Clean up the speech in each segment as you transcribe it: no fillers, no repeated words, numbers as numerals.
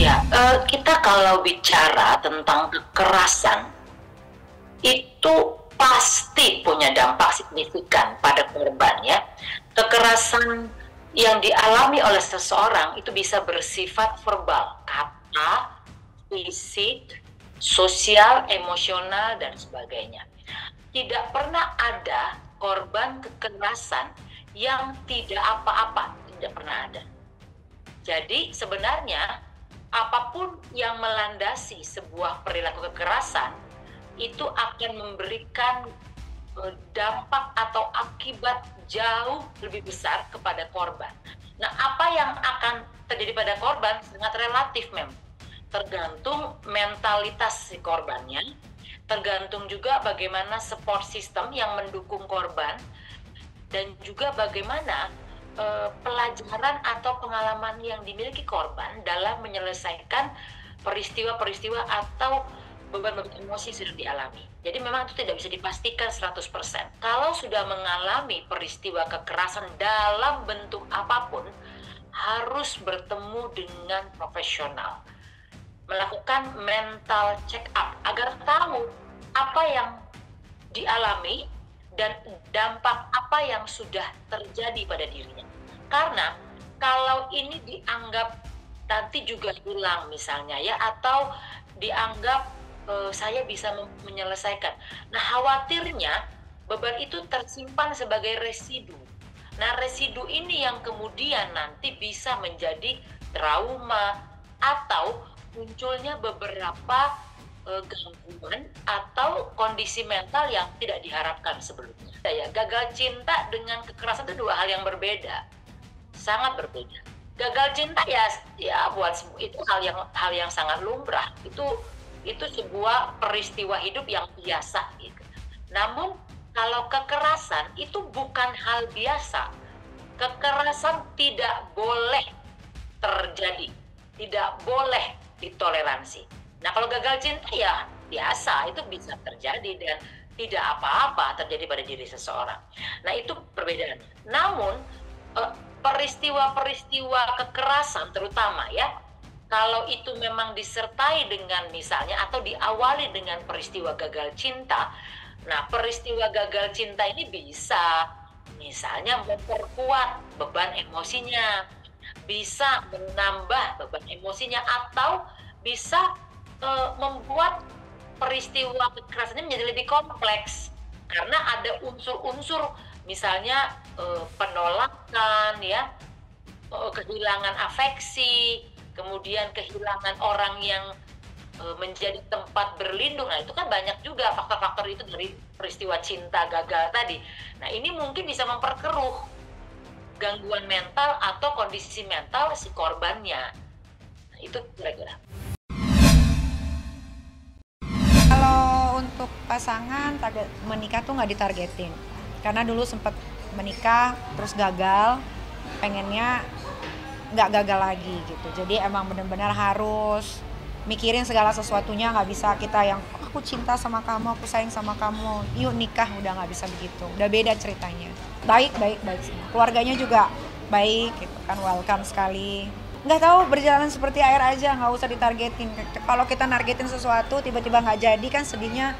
Ya, kita kalau bicara tentang kekerasan, itu pasti punya dampak signifikan pada korban ya. Kekerasan yang dialami oleh seseorang itu bisa bersifat verbal, kata, fisik, sosial, emosional, dan sebagainya. Tidak pernah ada korban kekerasan yang tidak apa-apa, tidak pernah ada. Jadi sebenarnya apapun yang melandasi sebuah perilaku kekerasan itu akan memberikan dampak atau akibat jauh lebih besar kepada korban. Nah, apa yang akan terjadi pada korban sangat relatif memang. Tergantung mentalitas si korbannya, tergantung juga bagaimana support system yang mendukung korban, dan juga bagaimana pelajaran atau pengalaman yang dimiliki korban dalam menyelesaikan peristiwa-peristiwa atau beban-beban emosi sudah dialami. Jadi memang itu tidak bisa dipastikan 100%. Kalau sudah mengalami peristiwa kekerasan dalam bentuk apapun, harus bertemu dengan profesional. Melakukan mental check up agar tahu apa yang dialami dan dampak apa yang sudah terjadi pada dirinya. Karena kalau ini dianggap nanti juga hilang misalnya ya, atau dianggap saya bisa menyelesaikan. Nah, khawatirnya beban itu tersimpan sebagai residu. Nah, residu ini yang kemudian nanti bisa menjadi trauma atau munculnya beberapa gangguan atau kondisi mental yang tidak diharapkan sebelumnya. Ya, gagal cinta dengan kekerasan itu dua hal yang berbeda, sangat berbeda. Gagal cinta ya buat itu hal yang sangat lumrah. Itu sebuah peristiwa hidup yang biasa gitu. Namun kalau kekerasan itu bukan hal biasa. Kekerasan tidak boleh terjadi, tidak boleh ditoleransi. Nah, kalau gagal cinta ya biasa, itu bisa terjadi dan tidak apa-apa terjadi pada diri seseorang. Nah, itu perbedaan. Namun peristiwa-peristiwa kekerasan terutama ya, kalau itu memang disertai dengan misalnya atau diawali dengan peristiwa gagal cinta, nah peristiwa gagal cinta ini bisa misalnya memperkuat beban emosinya, bisa menambah beban emosinya, atau bisa membuat peristiwa kekerasannya menjadi lebih kompleks karena ada unsur-unsur misalnya penolakan ya, kehilangan afeksi, kemudian kehilangan orang yang menjadi tempat berlindung. Nah, itu kan banyak juga faktor-faktor itu dari peristiwa cinta gagal tadi. Nah, ini mungkin bisa memperkeruh gangguan mental atau kondisi mental si korbannya. Nah, itu kira-kira. Kalau untuk pasangan menikah tuh nggak ditargetin. Karena dulu sempat menikah terus gagal, pengennya nggak gagal lagi gitu. Jadi emang benar-benar harus mikirin segala sesuatunya, nggak bisa kita yang aku cinta sama kamu, aku sayang sama kamu, yuk nikah, udah nggak bisa begitu. Udah beda ceritanya. Baik. Keluarganya juga baik gitu kan, welcome sekali. Nggak tahu, berjalan seperti air aja, nggak usah ditargetin. Kalau kita nargetin sesuatu tiba-tiba nggak jadi kan sedihnya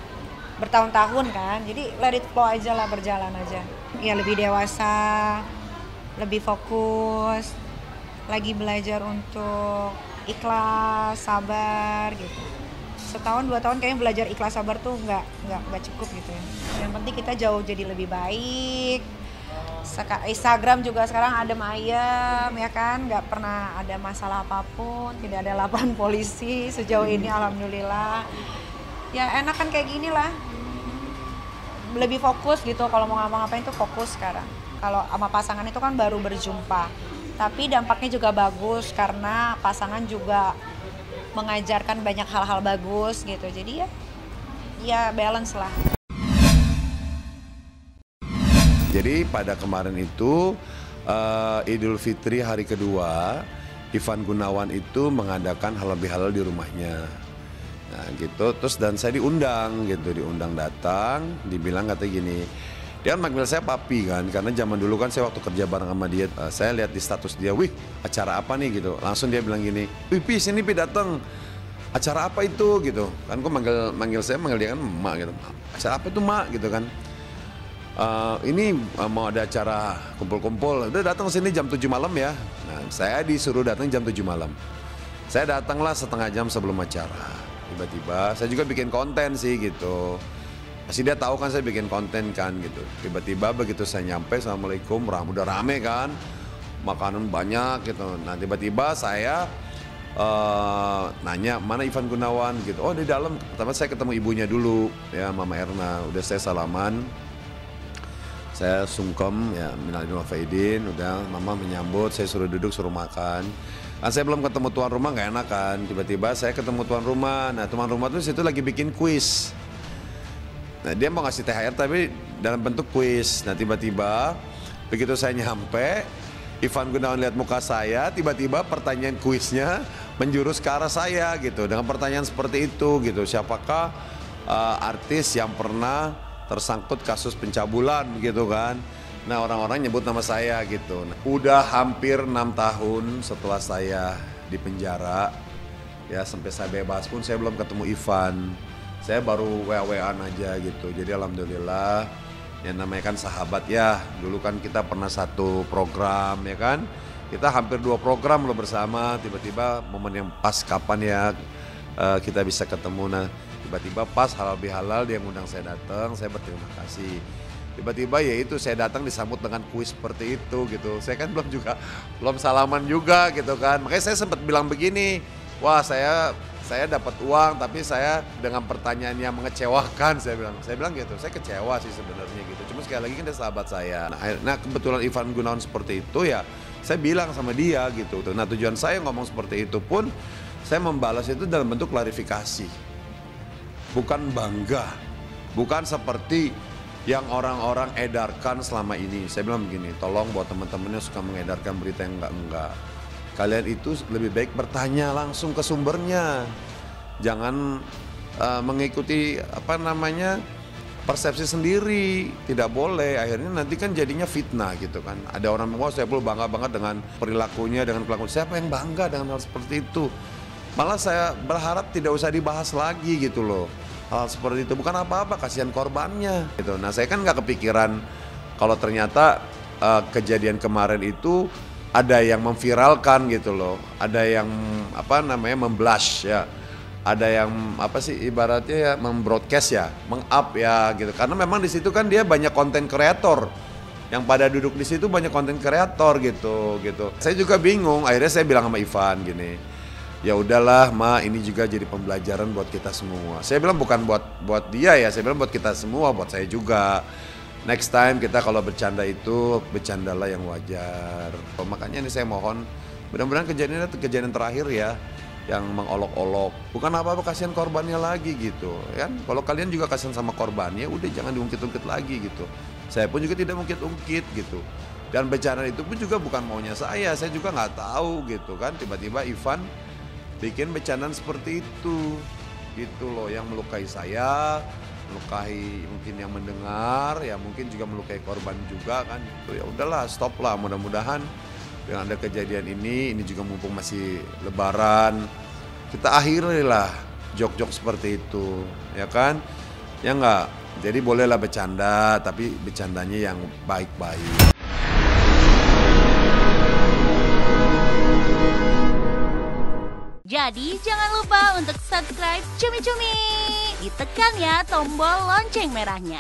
bertahun-tahun kan. Jadi let it flow aja lah, berjalan aja. Ya lebih dewasa, lebih fokus, lagi belajar untuk ikhlas, sabar gitu. Setahun 2 tahun kayaknya belajar ikhlas sabar tuh nggak cukup gitu ya. Yang penting kita jauh jadi lebih baik. Instagram juga sekarang adem ayem ya kan, nggak pernah ada masalah apapun, tidak ada laporan polisi sejauh ini, alhamdulillah. Ya enak kan kayak gini lah. Lebih fokus gitu, kalau mau ngapa-ngapain tuh fokus sekarang. Kalau sama pasangan itu kan baru berjumpa. Tapi dampaknya juga bagus karena pasangan juga mengajarkan banyak hal-hal bagus gitu. Jadi ya balance lah. Jadi pada kemarin itu Idul Fitri hari kedua, Ivan Gunawan itu mengadakan halal bihalal di rumahnya. Nah gitu, terus dan saya diundang gitu, diundang datang, dibilang katanya gini, Dia kan manggil saya papi kan, karena zaman dulu kan saya waktu kerja bareng sama dia, saya lihat di status dia, wih acara apa nih gitu. Langsung dia bilang gini, wih Pi sini Pi datang. Acara apa itu gitu. Kan gue manggil dia kan Mak gitu. Acara apa itu Mak gitu kan. Ini mau ada acara kumpul-kumpul, udah datang sini jam 7 malam ya. Nah saya disuruh datang jam 7 malam. Saya datanglah setengah jam sebelum acara. Tiba-tiba saya juga bikin konten sih gitu. Pasti dia tahu kan saya bikin konten kan gitu. Tiba-tiba begitu saya nyampe, Assalamualaikum, udah rame kan, makanan banyak gitu. Nah tiba-tiba saya nanya mana Ivan Gunawan gitu. Oh di dalam. Pertama saya ketemu ibunya dulu ya, Mama Erna. Udah saya salaman, saya sungkem ya, minal aidin wal faizin. Udah Mama menyambut, saya suruh duduk, suruh makan. Kan saya belum ketemu tuan rumah, nggak enak kan. Tiba-tiba saya ketemu tuan rumah. Nah tuan rumah tuh situ lagi bikin kuis. Nah dia mau ngasih THR tapi dalam bentuk kuis. Nah tiba-tiba begitu saya nyampe, Ivan Gunawan lihat muka saya, tiba-tiba pertanyaan kuisnya menjurus ke arah saya gitu. Dengan pertanyaan seperti itu gitu, siapakah artis yang pernah tersangkut kasus pencabulan gitu kan. Nah orang-orang nyebut nama saya gitu. Nah, udah hampir 6 tahun setelah saya di penjara, ya sampai saya bebas pun saya belum ketemu Ivan. Saya baru WA-WAan aja gitu. Jadi alhamdulillah, yang namanya kan sahabat ya. Dulu kan kita pernah satu program ya kan. Kita hampir 2 program loh bersama. Tiba-tiba momen yang pas kapan ya kita bisa ketemu. Nah tiba-tiba pas halal bihalal dia ngundang saya datang. Saya berterima kasih. Tiba-tiba ya itu saya datang disambut dengan kuis seperti itu gitu. Saya kan belum salaman juga gitu kan. Makanya saya sempat bilang begini, wah saya dapat uang tapi saya dengan pertanyaan yang mengecewakan, saya bilang gitu, saya kecewa sih sebenarnya gitu. Cuma sekali lagi kan dia sahabat saya. Nah kebetulan Ivan Gunawan seperti itu ya, saya bilang sama dia gitu. Nah tujuan saya ngomong seperti itu pun saya membalas itu dalam bentuk klarifikasi, bukan bangga, bukan seperti yang orang-orang edarkan selama ini. Saya bilang begini, tolong buat teman-teman yang suka mengedarkan berita yang enggak. Kalian itu lebih baik bertanya langsung ke sumbernya. Jangan mengikuti persepsi sendiri. Tidak boleh, akhirnya nanti kan jadinya fitnah gitu kan. Ada orang wah saya perlu bangga banget dengan perilakunya, dengan kelakuan. Siapa yang bangga dengan hal seperti itu? Malah saya berharap tidak usah dibahas lagi gitu loh. Hal seperti itu bukan apa-apa, kasihan korbannya gitu. Nah saya kan nggak kepikiran kalau ternyata kejadian kemarin itu ada yang memviralkan gitu loh, ada yang memblash ya, ada yang ibaratnya ya membroadcast ya, meng-up ya gitu. Karena memang di situ kan dia banyak konten kreator, yang pada duduk di situ banyak konten kreator gitu. Saya juga bingung, akhirnya saya bilang sama Ivan gini, ya udahlah Ma, ini juga jadi pembelajaran buat kita semua. Saya bilang bukan buat dia ya, saya bilang buat kita semua, buat saya juga. Next time kita kalau bercanda itu bercandalah yang wajar. Makanya ini saya mohon mudah-mudahan kejadian terakhir ya, yang mengolok-olok. Bukan apa-apa, kasihan korbannya lagi gitu kan. Kalau kalian juga kasihan sama korbannya, udah jangan diungkit-ungkit lagi gitu. Saya pun juga tidak ungkit-ungkit gitu. Dan bencana itu pun juga bukan maunya saya juga nggak tahu gitu kan. Tiba-tiba Ivan bikin bencana seperti itu gitu loh, yang melukai saya, melukai mungkin yang mendengar, ya mungkin juga melukai korban juga kan. Itu ya udahlah, stop lah. Mudah-mudahan dengan ada kejadian ini juga mumpung masih lebaran, kita akhiri lah jok-jok seperti itu, ya kan? Ya enggak. Jadi bolehlah bercanda, tapi bercandanya yang baik-baik. Jadi jangan lupa untuk subscribe Cumi Cumi. Ditekan ya tombol lonceng merahnya.